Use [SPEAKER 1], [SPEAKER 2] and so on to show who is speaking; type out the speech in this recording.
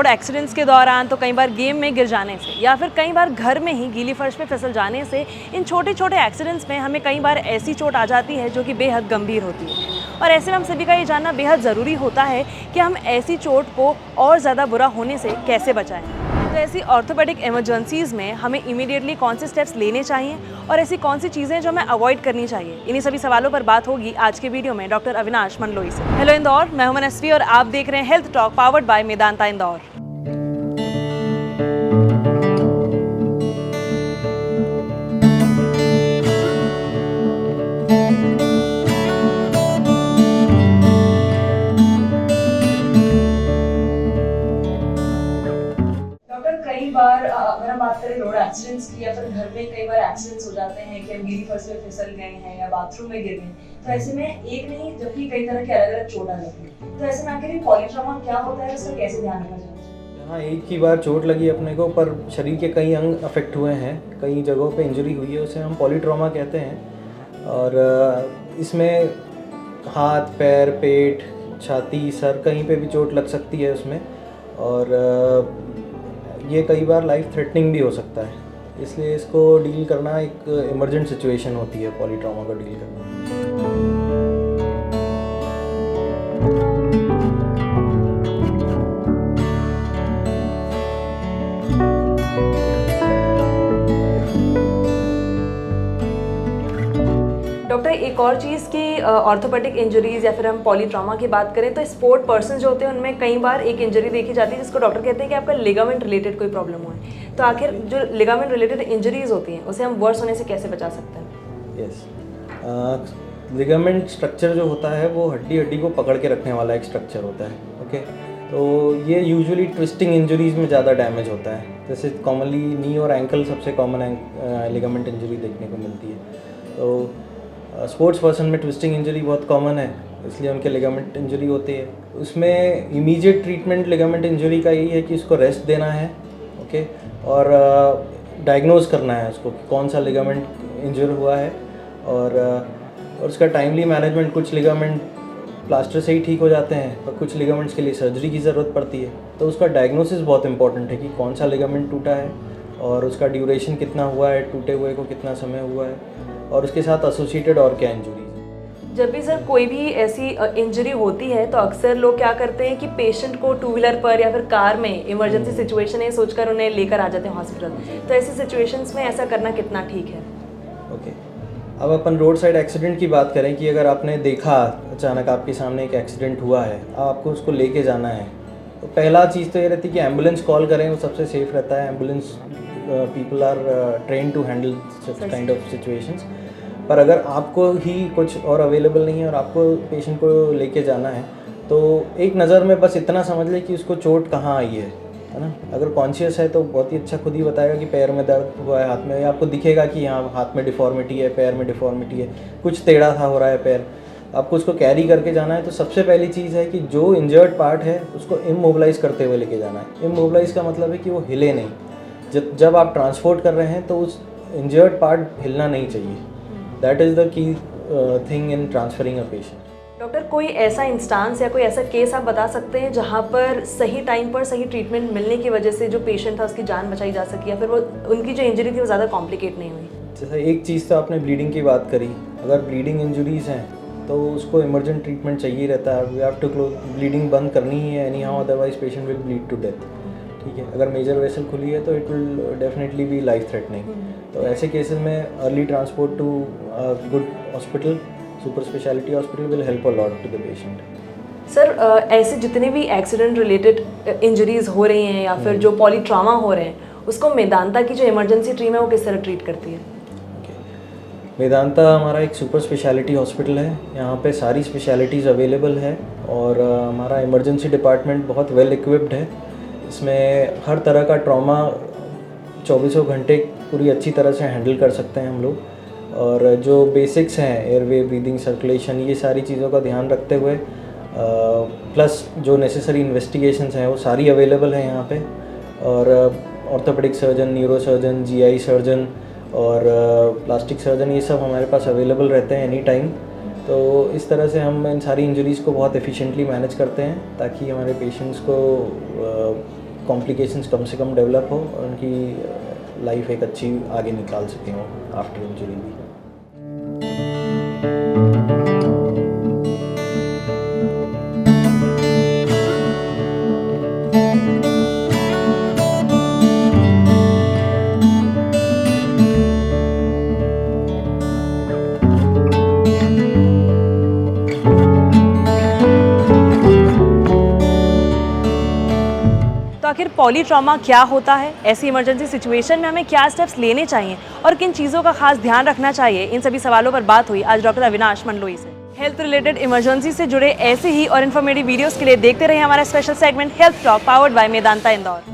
[SPEAKER 1] Road accidents के दौरान, तो कई बार गेम में गिर जाने से या फिर कई बार घर में ही गीली फर्श पे फिसल जाने से इन छोटे छोटे एक्सीडेंट्स में हमें कई बार ऐसी चोट आ जाती है जो कि बेहद गंभीर होती है। और ऐसे में हम सभी का ये जानना बेहद ज़रूरी होता है कि हम ऐसी चोट को और ज़्यादा बुरा होने से कैसे बचाएं। तो ऐसी ऑर्थोपेडिक इमरजेंसीज़ में हमें इमीडिएटली कौन से स्टेप्स लेने चाहिए और ऐसी कौन सी चीज़ें जो हमें अवॉइड करनी चाहिए, इन्हीं सभी सवालों पर बात होगी आज के वीडियो में डॉक्टर अविनाश मंडलोई से। हेलो इंदौर, मैं हूं मनस्वी और आप देख रहे हैं health talk powered by Medanta Indore. कई बार अगर हम बात करें रोड एक्सीडेंट्स की या फिर घर में कई बार एक्सीडेंट्स हो जाते हैं कि हम गीली फर्श पे फिसल गए हैं या बाथरूम में गिर गए, तो ऐसे में एक नहीं जबकि कई तरह के अलग अलग चोट आ जाती है। तो ऐसे में आखिर पॉलीट्रॉमा क्या होता है, उसका कैसे ध्यान रखा जाए?
[SPEAKER 2] हाँ, एक ही बार चोट लगी अपने को पर शरीर के कई अंग अफेक्ट हुए हैं, कई जगहों पे इंजरी हुई है, उसे हम पॉलीट्रॉमा कहते हैं। और इसमें हाथ, पैर, पेट, छाती, सर कहीं पे भी चोट लग सकती है उसमें। और ये कई बार लाइफ थ्रेटनिंग भी हो सकता है, इसलिए इसको डील करना एक इमरजेंट सिचुएशन होती है, पॉलीट्रॉमा को डील करना।
[SPEAKER 1] डॉक्टर, एक और चीज़ की ऑर्थोपेडिक इंजरीज़ या फिर हम पॉलीट्रॉमा की बात करें तो स्पोर्ट पर्सन जो होते हैं उनमें कई बार एक इंजरी देखी जाती है जिसको डॉक्टर कहते हैं कि आपका लिगामेंट रिलेटेड कोई प्रॉब्लम हुआ है। तो आखिर जो लिगामेंट रिलेटेड इंजरीज़ होती हैं उसे हम वर्स होने से कैसे बचा सकते हैं?
[SPEAKER 2] यस, लिगामेंट स्ट्रक्चर जो होता है वो हड्डी को पकड़ के रखने वाला एक स्ट्रक्चर होता है। ओके, तो ये यूजुअली ट्विस्टिंग इंजरीज़ में ज़्यादा डैमेज होता है। जैसे कॉमनली नी और एंकल सबसे कॉमन लिगामेंट इंजरी देखने को मिलती है। तो स्पोर्ट्स पर्सन में ट्विस्टिंग इंजरी बहुत कॉमन है, इसलिए उनके लिगामेंट इंजरी होती है। उसमें इमीडिएट ट्रीटमेंट लिगामेंट इंजरी का यही है कि उसको रेस्ट देना है, ओके, और डायग्नोज करना है उसको कि कौन सा लिगामेंट इंजर हुआ है। और उसका टाइमली मैनेजमेंट, कुछ लिगामेंट प्लास्टर से ही ठीक हो जाते हैं और कुछ लिगामेंट्स के लिए सर्जरी की ज़रूरत पड़ती है। तो उसका डायग्नोसिस बहुत इंपॉर्टेंट है कि कौन सा लिगामेंट टूटा है और उसका ड्यूरेशन कितना हुआ है, टूटे हुए को कितना समय हुआ है, और उसके साथ एसोसिएटेड और क्या इंजरीज।
[SPEAKER 1] जब भी सर कोई भी ऐसी इंजरी होती है तो अक्सर लोग क्या करते हैं कि पेशेंट को टू व्हीलर पर या फिर कार में इमरजेंसी सिचुएशन है सोचकर उन्हें लेकर आ जाते हैं हॉस्पिटल। तो ऐसी सिचुएशंस में ऐसा करना कितना ठीक है?
[SPEAKER 2] ओके, अब अपन रोड साइड एक्सीडेंट की बात करें कि अगर आपने देखा अचानक आपके सामने एक एक्सीडेंट हुआ है, आपको उसको लेके जाना है, तो पहला चीज़ तो ये रहती है कि एम्बुलेंस कॉल करें, वो सबसे सेफ रहता है। Ambulance people are train to handle such kind of situations. पर अगर आपको ही कुछ और अवेलेबल नहीं है और आपको पेशेंट को लेके जाना है, तो एक नज़र में बस इतना समझ ले कि उसको चोट कहाँ आई है ना। अगर कॉन्शियस है तो बहुत ही अच्छा खुद ही बताएगा कि पैर में दर्द हुआ है, हाथ में, या आपको दिखेगा कि यहाँ हाथ में डिफॉर्मिटी है, पैर में डिफॉर्मिटी है, कुछ टेढ़ा सा हो रहा है पैर, आपको उसको कैरी करके जाना है। तो सबसे पहली चीज़ है कि जो इंजर्ड पार्ट है उसको इमोबिलाइज करते हुए लेके जाना है। इमोबिलाइज का मतलब है कि वो हिले नहीं। जब आप ट्रांसपोर्ट कर रहे हैं तो उस इंजर्ड पार्ट हिलना नहीं चाहिए। That is the key thing in transferring a patient.
[SPEAKER 1] Doctor, कोई ऐसा इंस्टांस या कोई ऐसा केस आप बता सकते हैं जहां पर सही टाइम पर सही ट्रीटमेंट मिलने की वजह से जो पेशेंट था उसकी जान बचाई जा सकी या फिर वो उनकी जो इंजरी थी वो ज़्यादा कॉम्प्लिकेट नहीं हुई?
[SPEAKER 2] जैसे एक चीज़ तो आपने ब्लीडिंग की बात करी, अगर ब्लीडिंग इंजरीज़ हैं तो उसको इमरजेंट ट्रीटमेंट चाहिए रहता है। We have to close, bleeding बंद करनी ही है anyhow, otherwise patient will bleed to death. ठीक है, अगर मेजर वेसल खुली है तो it will definitely be life threatening. तो ऐसे केसेस में early transport to good hospital, super speciality hospital will help a lot to the patient.
[SPEAKER 1] Sir, ऐसे जितने भी एक्सीडेंट रिलेटेड इंजरीज हो रही हैं या फिर जो पॉलीट्रॉमा हो रहे हैं, उसको मेदांता की जो इमरजेंसी टीम है वो किस तरह ट्रीट करती है?
[SPEAKER 2] मेदांता हमारा एक सुपर स्पेशलिटी हॉस्पिटल है, यहाँ पे सारी स्पेशलिटीज़ अवेलेबल है और हमारा इमरजेंसी डिपार्टमेंट बहुत वेल इक्विप्ड है। इसमें हर तरह का ट्रॉमा 24 घंटे पूरी अच्छी तरह से हैंडल कर सकते हैं हम लोग। और जो बेसिक्स हैं, एयरवे, ब्रीदिंग, सर्कुलेशन, ये सारी चीज़ों का ध्यान रखते हुए प्लस जो नेसेसरी इन्वेस्टिगेशंस हैं वो सारी अवेलेबल हैं यहाँ पे। और orthopaedic surgeon, neuro surgeon, GI surgeon और प्लास्टिक सर्जन, ये सब हमारे पास अवेलेबल रहते हैं एनी टाइम। तो इस तरह से हम इन सारी इंजरीज़ को बहुत एफिशिएंटली मैनेज करते हैं ताकि हमारे पेशेंट्स को कॉम्प्लिकेशंस कम से कम डेवलप हो और उनकी लाइफ एक अच्छी आगे निकाल सकें वो आफ्टर इंजरी भी।
[SPEAKER 1] तो आखिर पॉलीट्रॉमा क्या होता है, ऐसी इमरजेंसी सिचुएशन में हमें क्या स्टेप्स लेने चाहिए और किन चीज़ों का खास ध्यान रखना चाहिए, इन सभी सवालों पर बात हुई आज डॉक्टर अविनाश मंडलोई से। हेल्थ रिलेटेड इमरजेंसी से जुड़े ऐसे ही और इन्फॉर्मेटिव वीडियोस के लिए देखते रहिए हमारा special segment health talk powered by Medanta Indore.